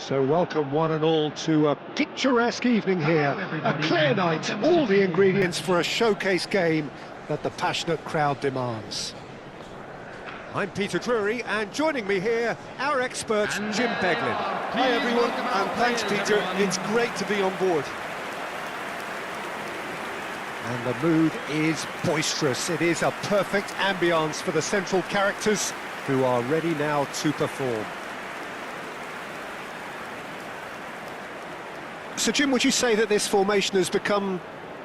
So welcome one and all to a picturesque evening here, a clear night, all the ingredients for a showcase game that the passionate crowd demands. I'm Peter Drury, and joining me here, our expert Jim Beglin. Hi everyone, and thanks Peter, it's great to be on board. And the mood is boisterous. It is a perfect ambience for the central characters who are ready now to perform. So Jim, would you say that this formation has become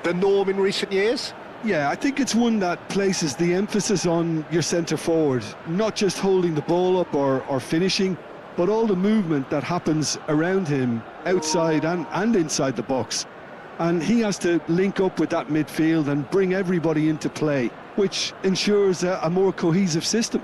the norm in recent years? Yeah, I think it's one that places the emphasis on your centre forward, not just holding the ball up or finishing, but all the movement that happens around him, outside and inside the box. And he has to link up with that midfield and bring everybody into play, which ensures a more cohesive system.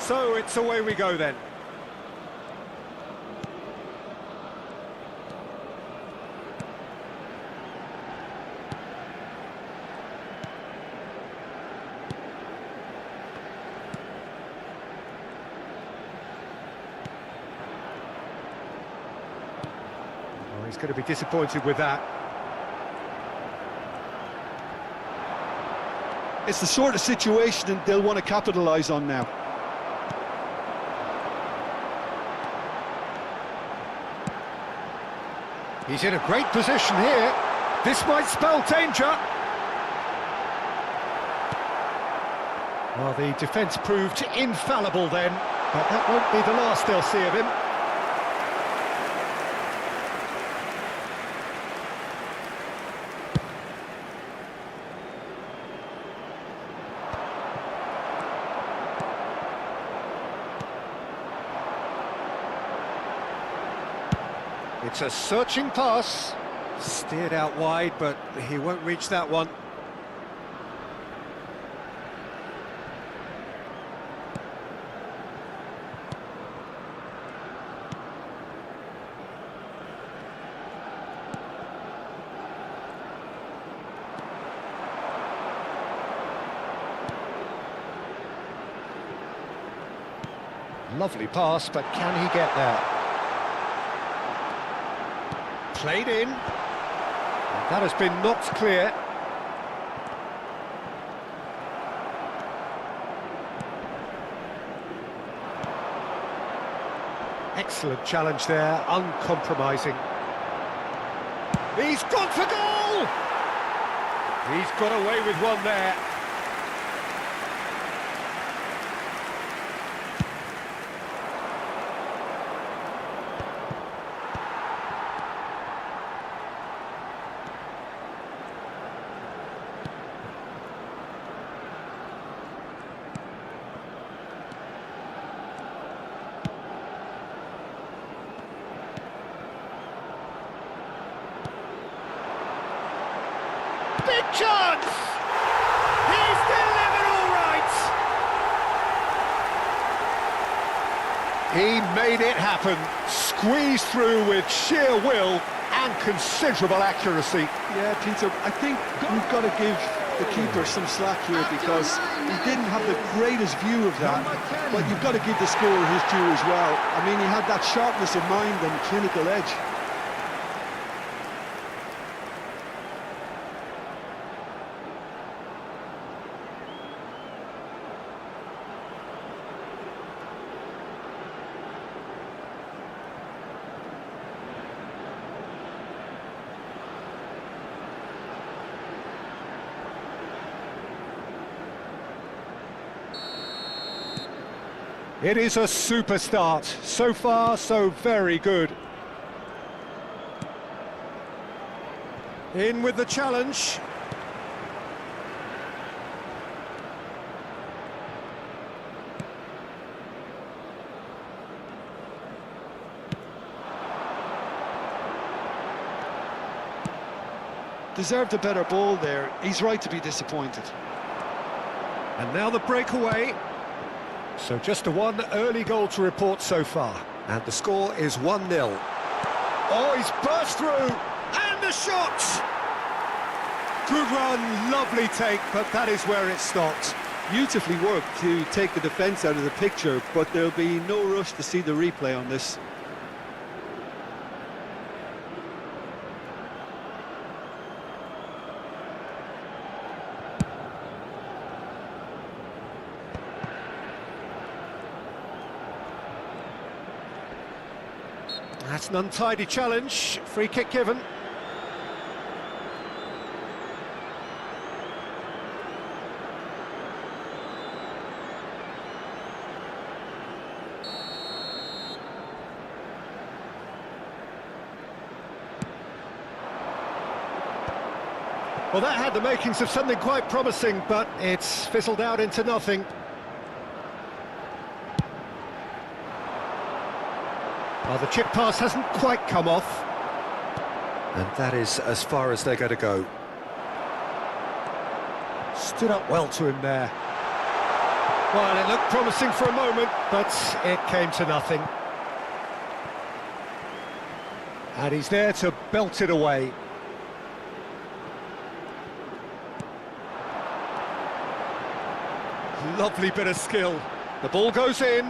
So it's away we go then. Oh, he's going to be disappointed with that. It's the sort of situation that they'll want to capitalise on now. He's in a great position here. This might spell danger. Well, the defence proved infallible then, but that won't be the last they'll see of him. It's a searching pass, steered out wide, but he won't reach that one. Lovely pass, but can he get there? Played in, and that has been knocked clear. Excellent challenge there, uncompromising. He's gone for goal! He's got away with one there. Big chance! He's delivered all right! He made it happen, squeezed through with sheer will and considerable accuracy. Yeah, Peter, I think we've got to give the keeper some slack here because he didn't have the greatest view of that, but you've got to give the scorer his due as well. I mean, he had that sharpness of mind and clinical edge. It is a super start. So far, so very good. In with the challenge. deserved a better ball there. He's right to be disappointed. And now the breakaway. So just a one early goal to report so far. And the score is 1-0. Oh, he's burst through! And the shot! Good run, lovely take, but that is where it stopped. Beautifully worked to take the defence out of the picture, but there'll be no rush to see the replay on this. That's an untidy challenge. Free kick given. Well, that had the makings of something quite promising, but it's fizzled out into nothing. Well, the chip pass hasn't quite come off. And that is as far as they're going to go. Stood up well to him there. Well, it looked promising for a moment, but it came to nothing. And he's there to belt it away. Lovely bit of skill. The ball goes in.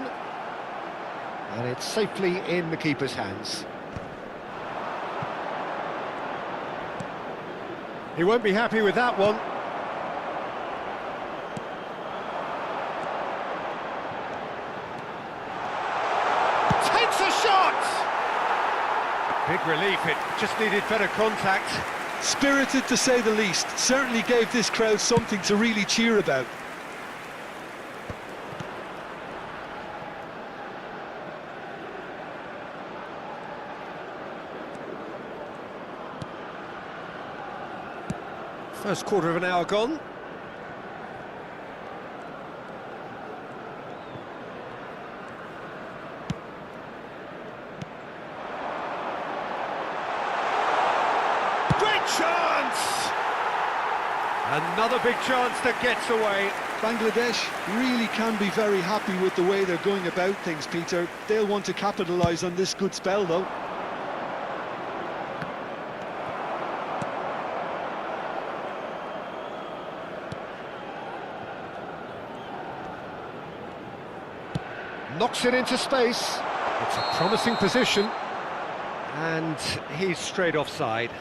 And it's safely in the keeper's hands. He won't be happy with that one. Takes a shot! Big relief, it just needed better contact. Spirited to say the least. Certainly gave this crowd something to really cheer about. First quarter of an hour gone. Great chance! Another big chance that gets away. Bangladesh really can be very happy with the way they're going about things, Peter. They'll want to capitalise on this good spell, though. Knocks it into space. It's a promising position. And he's straight offside.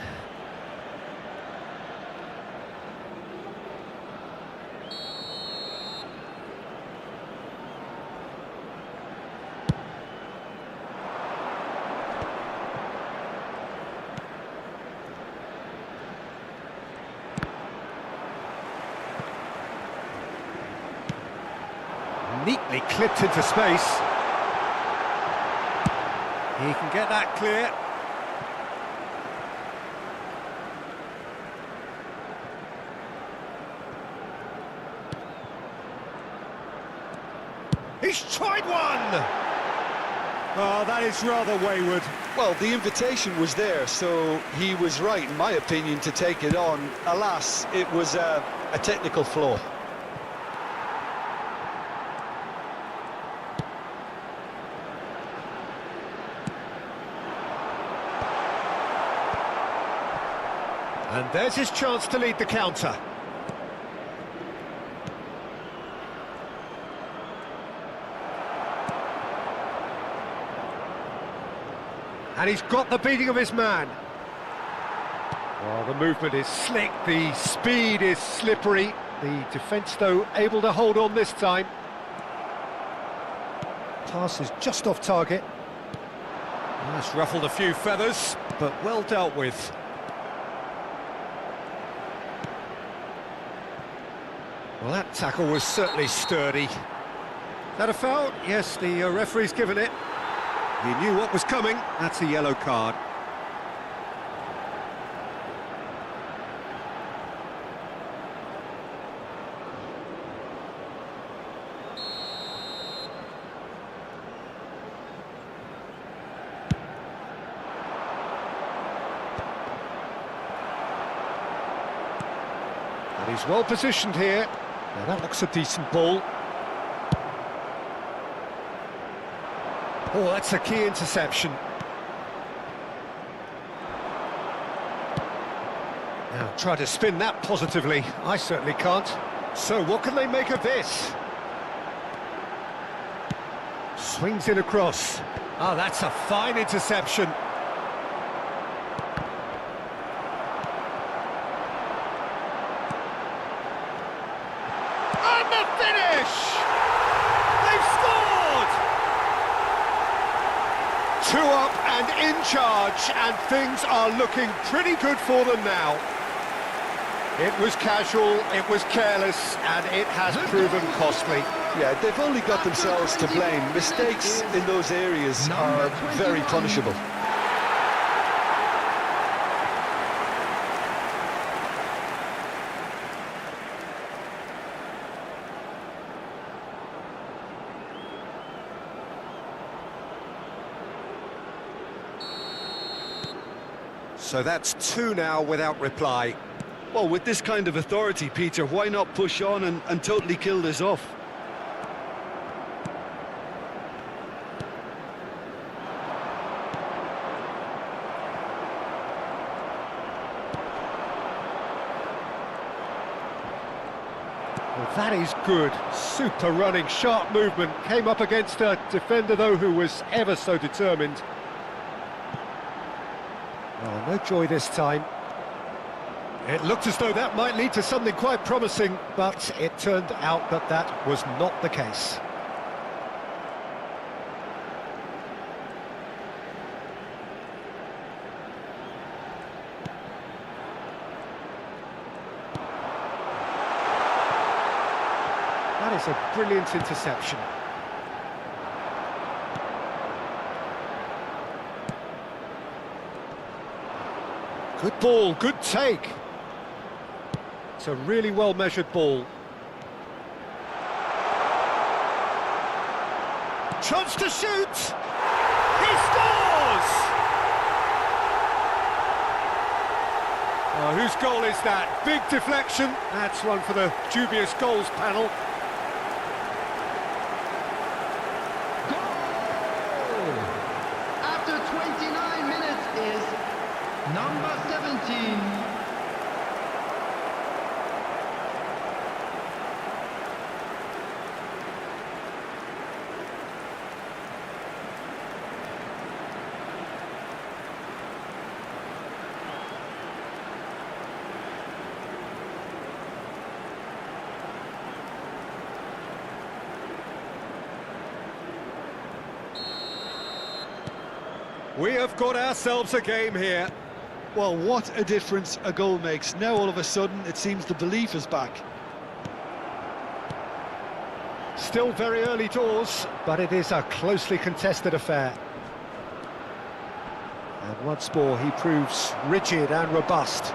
Neatly clipped into space. He can get that clear. He's tried one! Oh, that is rather wayward. Well, the invitation was there, so he was right, in my opinion, to take it on. Alas, it was a technical flaw. And there's his chance to lead the counter. And he's got the beating of his man. Well, the movement is slick, the speed is slippery. The defence, though, able to hold on this time. Pass is just off target. That's ruffled a few feathers, but well dealt with. Well, that tackle was certainly sturdy. That a foul? Yes, the referee's given it. He knew what was coming. That's a yellow card. And he's well positioned here. Now that looks a decent ball. Oh, that's a key interception. Now try to spin that positively. I certainly can't. So what can they make of this? Swings it across. Oh, that's a fine interception. And the finish! They've scored! 2 up and in charge, and things are looking pretty good for them now. It was casual, it was careless, and it has proven costly. Yeah, they've only got themselves to blame. Mistakes in those areas are very punishable. So that's 2 now without reply. Well, with this kind of authority, Peter, why not push on and totally kill this off? Well, that is good. Super running, sharp movement. Came up against a defender, though, who was ever so determined. Oh, no joy this time. It looked as though that might lead to something quite promising, but it turned out that that was not the case. That is a brilliant interception. Good ball, good take. It's a really well-measured ball. Chance to shoot! He scores! Oh, whose goal is that? Big deflection. That's one for the dubious goals panel. Goal! After 29 minutes is number 17. We have got ourselves a game here. Well, what a difference a goal makes. Now all of a sudden it seems the belief is back. Still very early doors, but it is a closely contested affair. And once more he proves rigid and robust.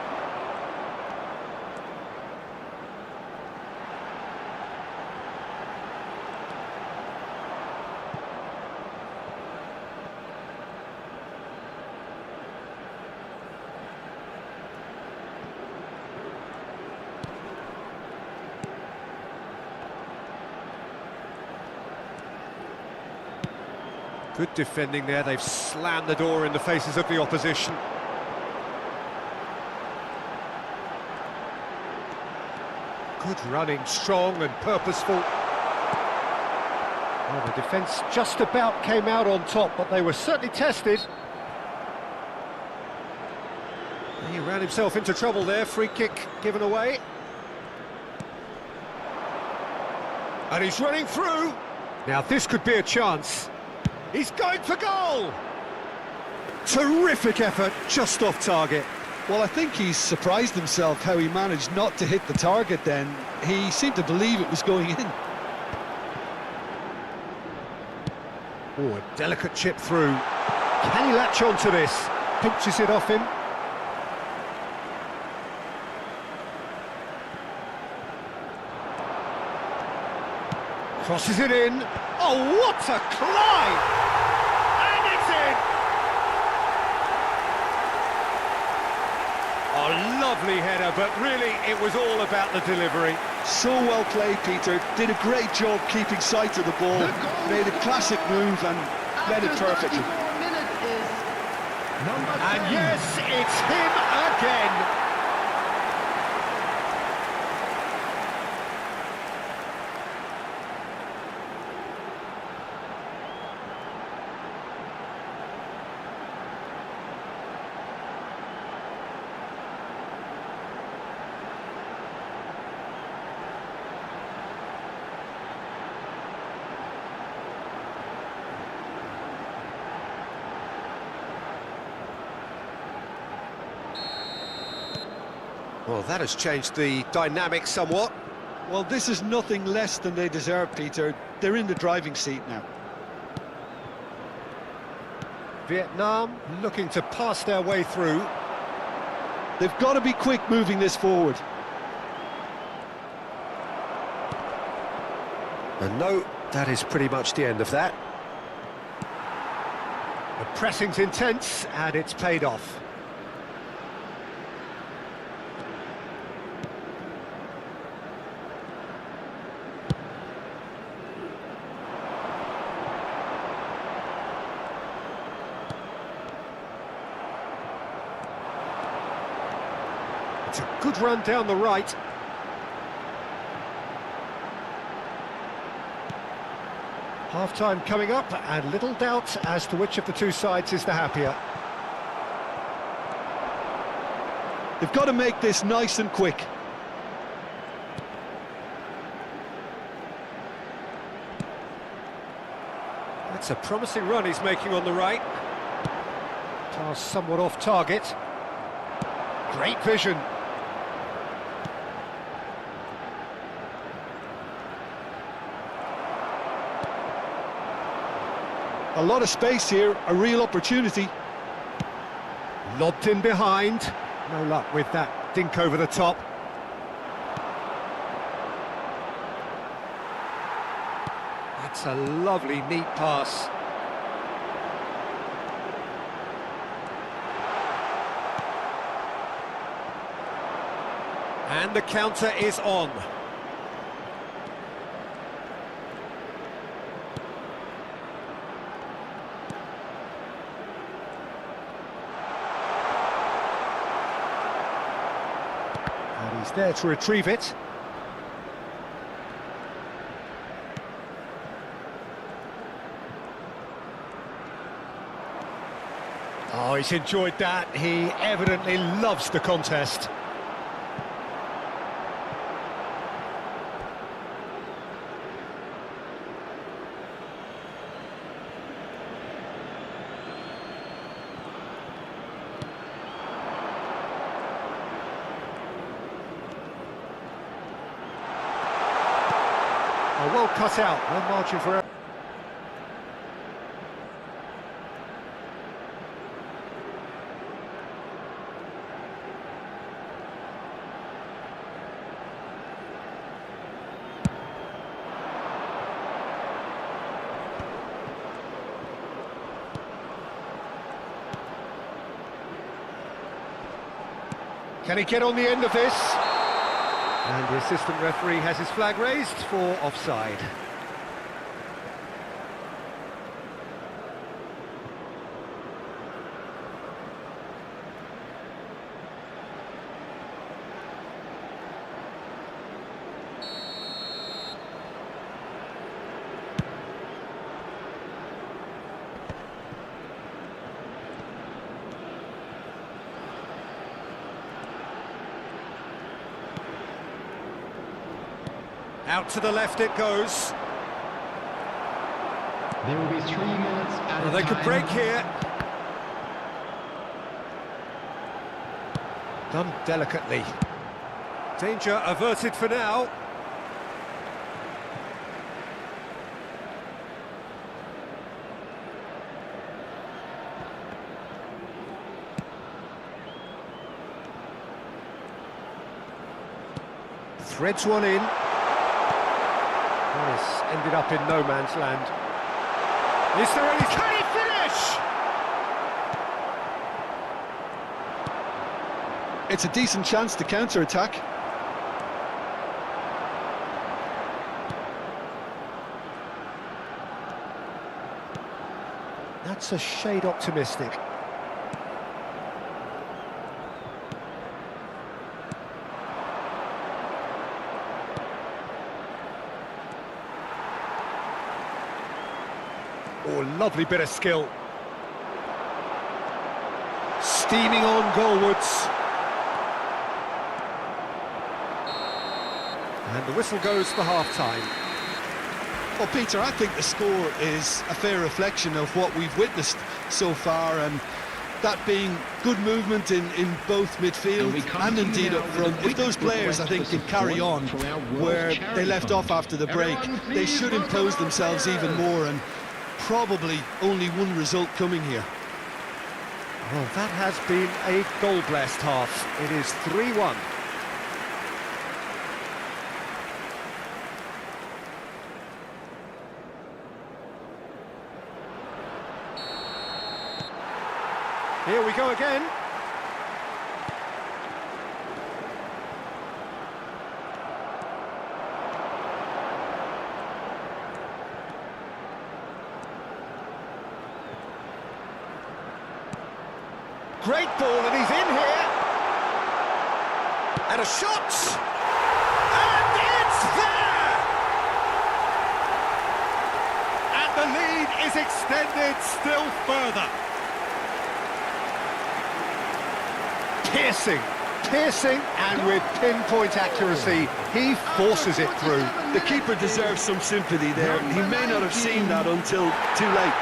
Good defending there, they've slammed the door in the faces of the opposition. Good running, strong and purposeful. Well, the defence just about came out on top, but they were certainly tested. He ran himself into trouble there, free kick given away. And he's running through. Now this could be a chance. He's going for goal! Terrific effort, just off target. Well, I think he's surprised himself how he managed not to hit the target then. He seemed to believe it was going in. Oh, a delicate chip through. Can he latch on to this? Pinches it off him. Crosses it in. Oh, what a climb! And it's in! Oh, lovely header, but really it was all about the delivery. So well played, Peter. Did a great job keeping sight of the ball. Made a classic move and led it perfectly. 34 minutes is number 10. And yes, it's him again. Well, that has changed the dynamic somewhat. Well, this is nothing less than they deserve, Peter. They're in the driving seat now. Vietnam looking to pass their way through. They've got to be quick moving this forward. And no, that is pretty much the end of that. The pressing's intense, and it's paid off. It's a good run down the right. Half-time coming up, and little doubt as to which of the two sides is the happier. They've got to make this nice and quick. That's a promising run he's making on the right. Pass somewhat off target. Great vision. A lot of space here, a real opportunity. Lobbed in behind. No luck with that dink over the top. That's a lovely, neat pass. And the counter is on. And he's there to retrieve it. Oh, he's enjoyed that. He evidently loves the contest. Oh, well cut out, no margin for error. Can he get on the end of this? And the assistant referee has his flag raised for offside. Out to the left it goes. There will be 3 minutes at a They time. could break here. Done delicately. Danger averted for now. Threads one in. This ended up in no man's land. Is there any... Can he finish? It's a decent chance to counter-attack. That's a shade optimistic. Oh, lovely bit of skill. Steaming on goalwards. And the whistle goes for half-time. Well, Peter, I think the score is a fair reflection of what we've witnessed so far, and that being good movement in both midfield and indeed up front. If those players, I think, can carry on where they left off after the break, they should impose themselves even more, and probably only one result coming here. Well, that has been a goal-blessed half. It is 3-1. Here we go again. Great ball, and he's in here. And a shot. And it's there! And the lead is extended still further. Piercing, and with pinpoint accuracy, he forces it through. The keeper deserves some sympathy there. He may not have seen that until too late.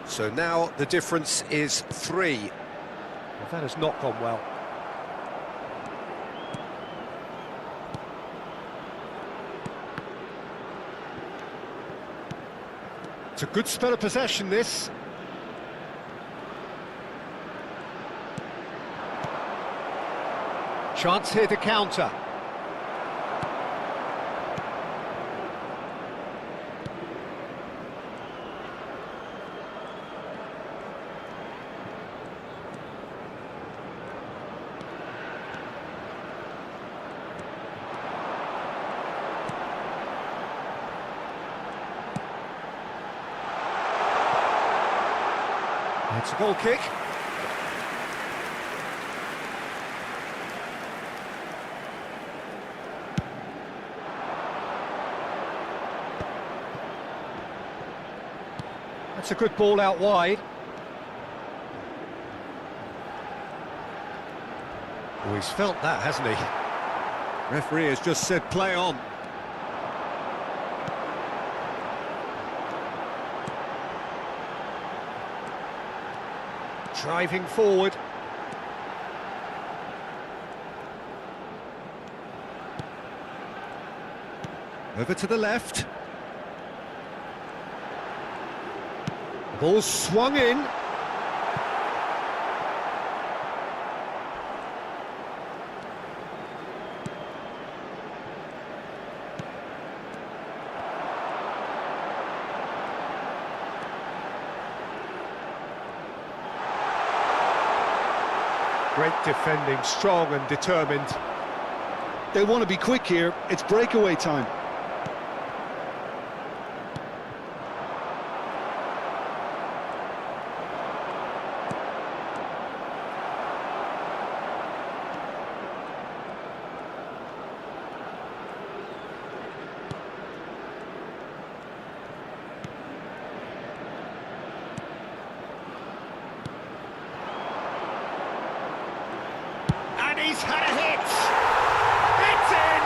So now the difference is 3. Well, that has not gone well. It's a good spell of possession, this. Chance here to counter. It's a goal kick. That's a good ball out wide. Oh, he's felt that, hasn't he? Referee has just said play on. Driving forward. Over to the left. The ball swung in. Great defending, strong and determined. They want to be quick here. It's breakaway time. And he's had a hit! It's in!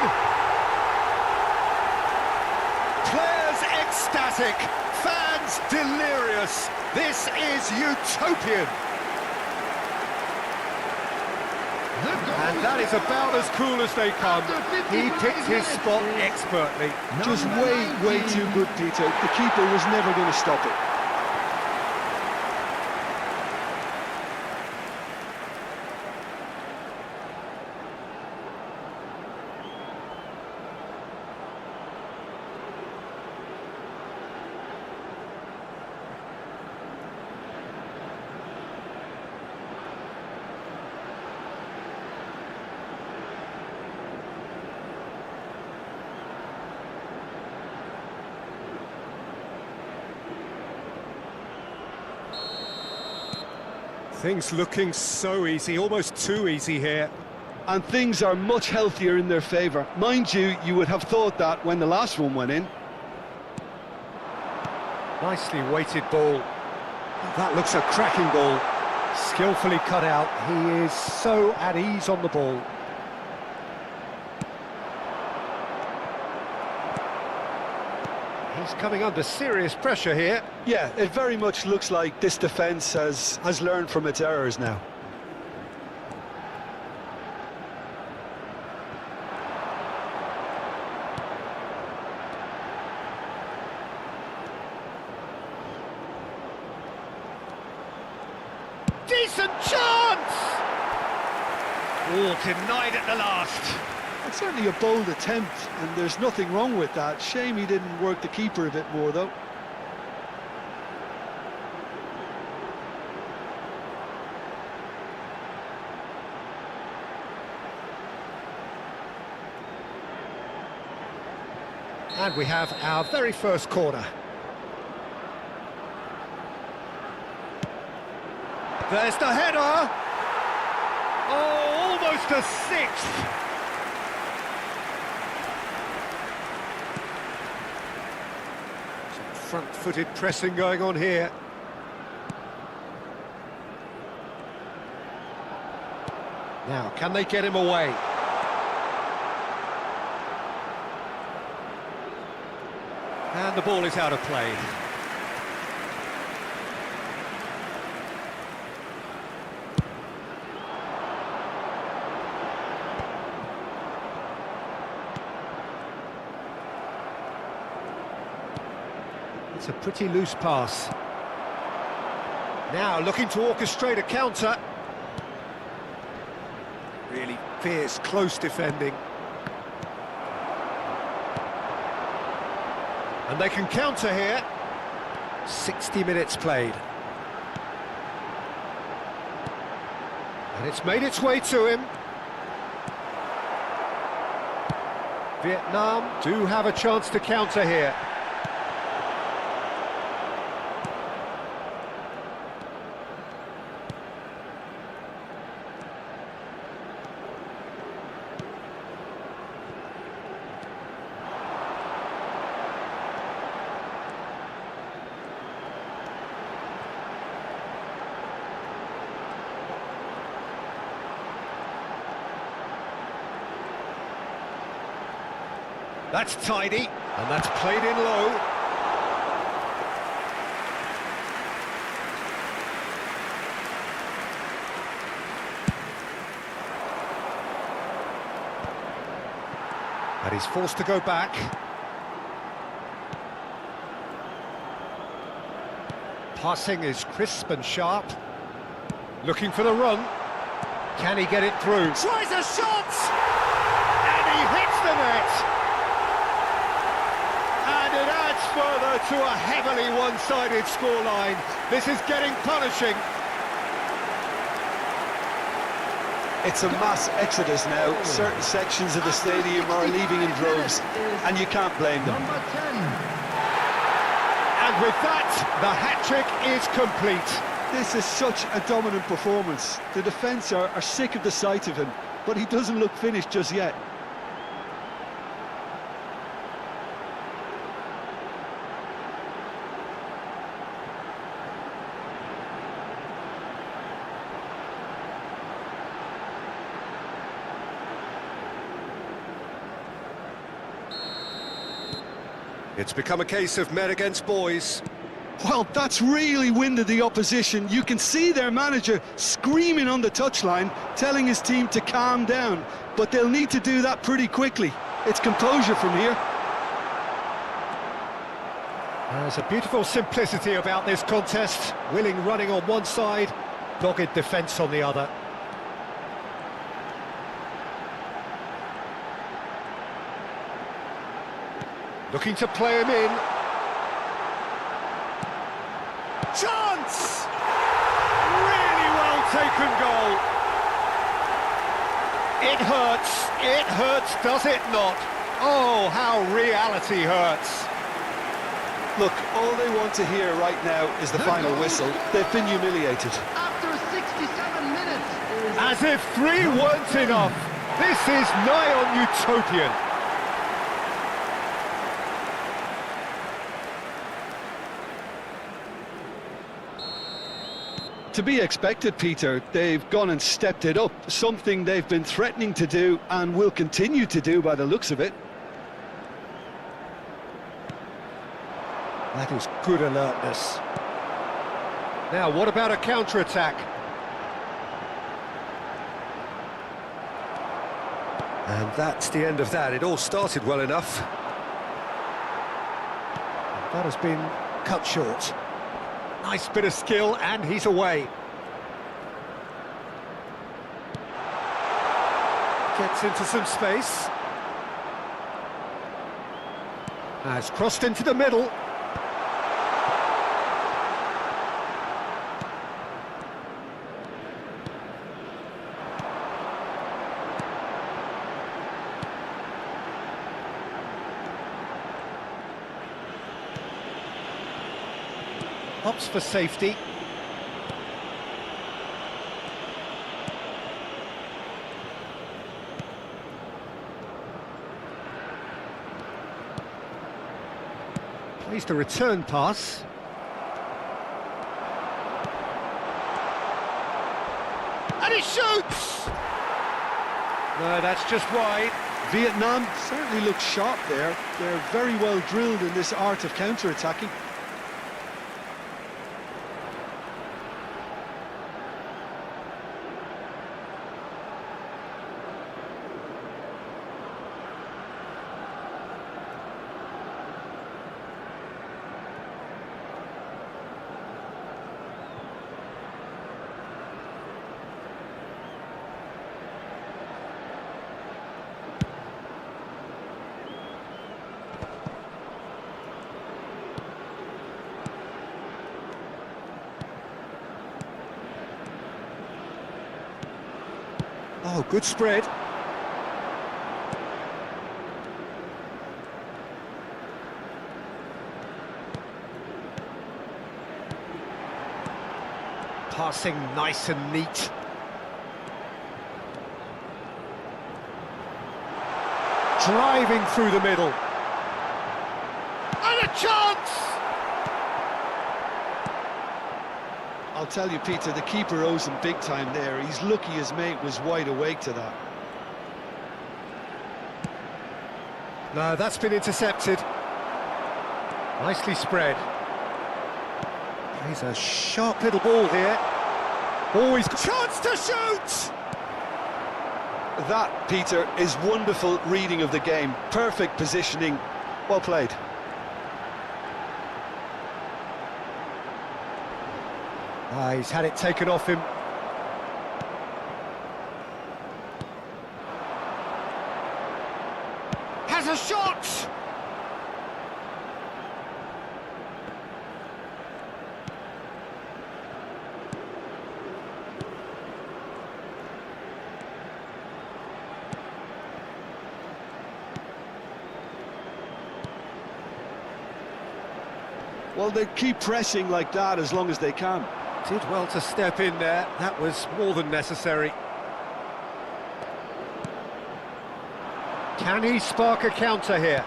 dramatic, fans delirious. This is utopian. And that is about as cool as they come. He picked his spot expertly. Just way too good, Peter. The keeper was never going to stop it. Things looking so easy, almost too easy here. And things are much healthier in their favour. Mind you, you would have thought that when the last one went in. Nicely weighted ball. That looks a cracking ball. Skillfully cut out. He is so at ease on the ball. He's coming under serious pressure here. Yeah, it very much looks like this defence has learned from its errors now. Decent chance! Oh, denied at the last. It's certainly a bold attempt, and there's nothing wrong with that. Shame he didn't work the keeper a bit more, though. And we have our very first corner. There's the header! Oh, almost a sixth! Front-footed pressing going on here. Now, can they get him away? And the ball is out of play. It's a pretty loose pass. Now looking to orchestrate a counter. Really fierce, close defending. And they can counter here. 60 minutes played. And it's made its way to him. Vietnam do have a chance to counter here. That's tidy, and that's played in low. And he's forced to go back. Passing is crisp and sharp. Looking for the run. Can he get it through? Tries a shot! And he hits the net! And it adds further to a heavily one-sided scoreline. This is getting punishing. It's a mass exodus now. Certain sections of the stadium are leaving in droves, and you can't blame them. Number 10. And with that, the hat-trick is complete. This is such a dominant performance. The defence are sick of the sight of him, but he doesn't look finished just yet. It's become a case of men against boys. Well, that's really winded the opposition. You can see their manager screaming on the touchline, telling his team to calm down. But they'll need to do that pretty quickly. It's composure from here. There's a beautiful simplicity about this contest. Willing running on one side, dogged defence on the other. Looking to play him in. Chance! Really well taken goal. It hurts, does it not? Oh, how reality hurts. Look, all they want to hear right now is the final whistle. They've been humiliated. After 67 minutes, there is As if 3 weren't enough. This is nigh on utopian. To be expected, Peter. They've gone and stepped it up, something they've been threatening to do and will continue to do by the looks of it. That is good alertness. Now, what about a counter-attack? And that's the end of that. It all started well enough. That has been cut short. Nice bit of skill, and he's away. Gets into some space. Has crossed into the middle. Opts for safety. Plays the return pass. And he shoots! No, that's just wide. Vietnam certainly looks sharp there. They're very well drilled in this art of counter-attacking. Oh, good spread. Passing nice and neat. Driving through the middle. And a chance! I'll tell you, Peter, the keeper owes him big time there. He's lucky his mate was wide awake to that. No, that's been intercepted. Nicely spread. He's a sharp little ball here. Always chance to shoot! That, Peter, is wonderful reading of the game. Perfect positioning. Well played. He's had it taken off him. Has a shot! Well, they keep pressing like that as long as they can. Did well to step in there. That was more than necessary. Can he spark a counter here?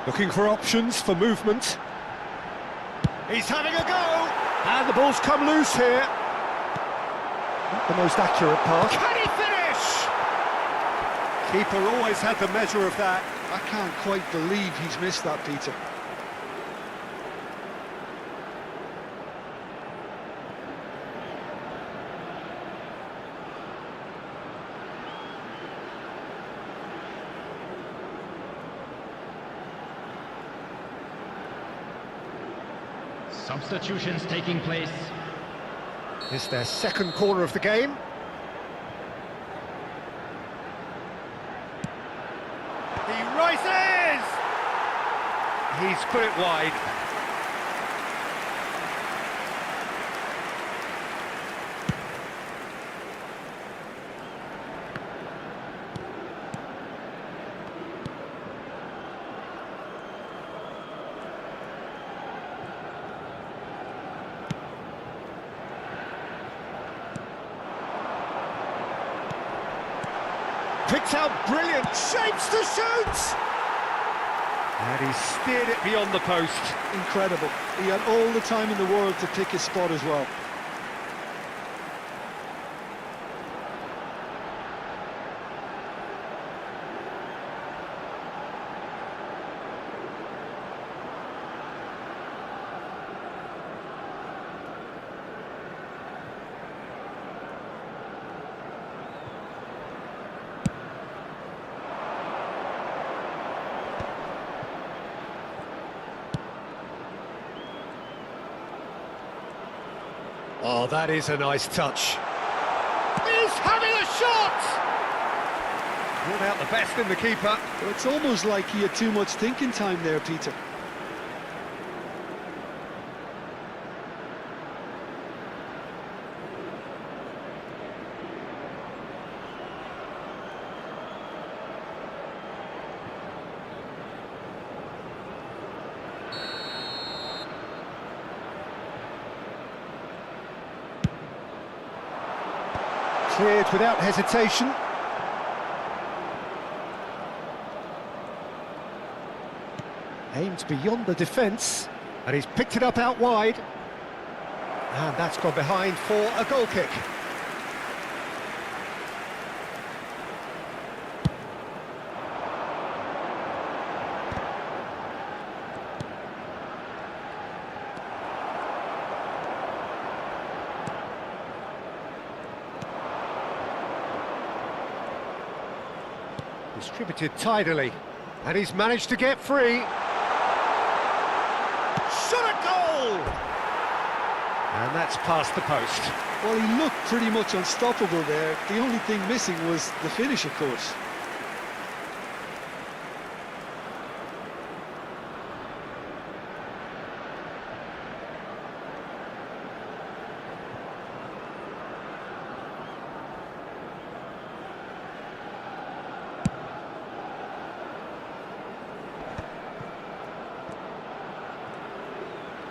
Looking for options for movement. He's having a go! And the ball's come loose here. Not the most accurate pass. Can he finish? Keeper always had the measure of that. I can't quite believe he's missed that, Peter. Substitutions taking place. It's their second corner of the game. He rises! He's put it wide. Picks out brilliant, shapes to shoot! And he steered it beyond the post. Incredible. He had all the time in the world to pick his spot as well. Oh, that is a nice touch. He's having a shot! Brought out the best in the keeper. But it's almost like he had too much thinking time there, Peter. Cleared without hesitation. Aimed beyond the defence, and he's picked it up out wide. And that's gone behind for a goal kick. Distributed tidily, and he's managed to get free. Shot a goal! And that's past the post. Well, he looked pretty much unstoppable there. The only thing missing was the finish, of course.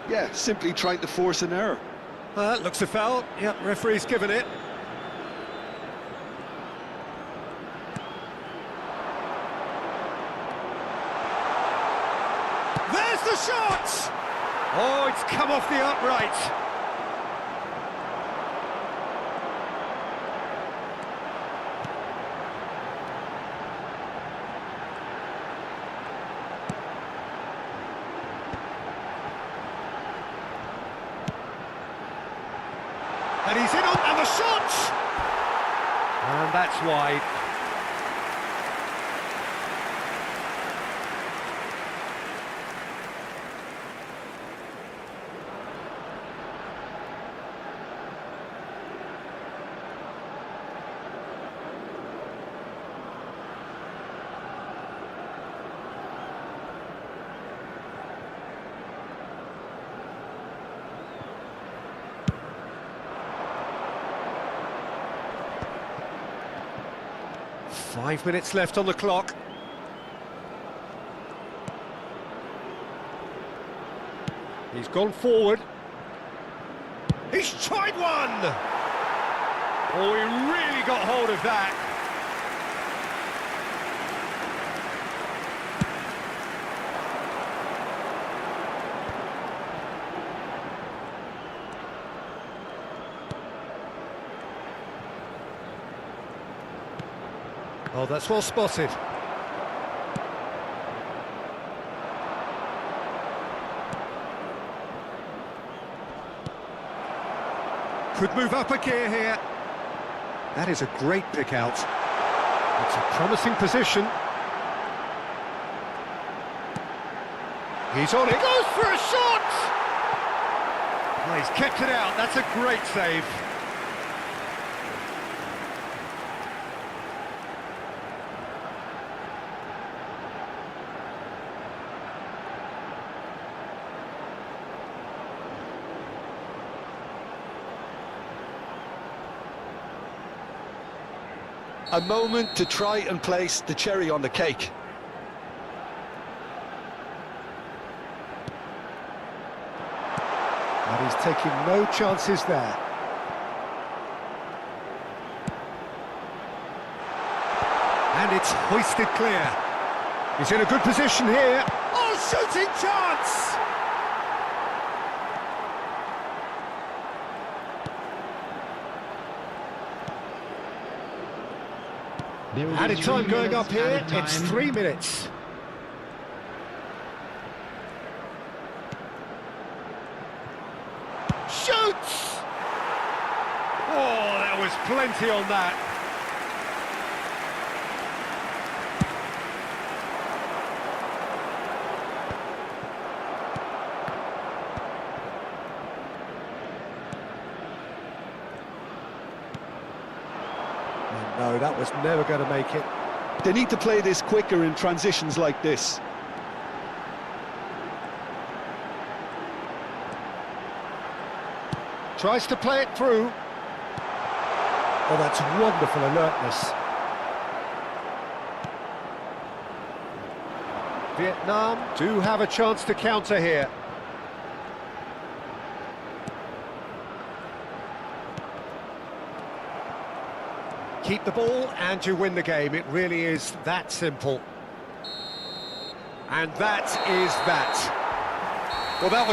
Yeah, simply trying to force an error. Looks a foul. Yep, referee's given it. There's the shot! Oh, it's come off the upright. And he's in on, and the shot! And that's wide. Five minutes left on the clock. He's gone forward. He's tried one! Oh, he really got hold of that. Oh, that's well spotted. Could move up a gear here. That is a great pick out. It's a promising position. He's on it. Goes for a shot! Well, he's kept it out. That's a great save. A moment to try and place the cherry on the cake. And he's taking no chances there. And it's hoisted clear. He's in a good position here. Oh, shooting chance! Added time going up here, it's 3 minutes. Shoots! Oh, there was plenty on that. No, that was never going to make it. They need to play this quicker in transitions like this. Tries to play it through. Oh, that's wonderful alertness. Vietnam do have a chance to counter here. Keep the ball and you win the game. It really is that simple. And that is that. Well, that was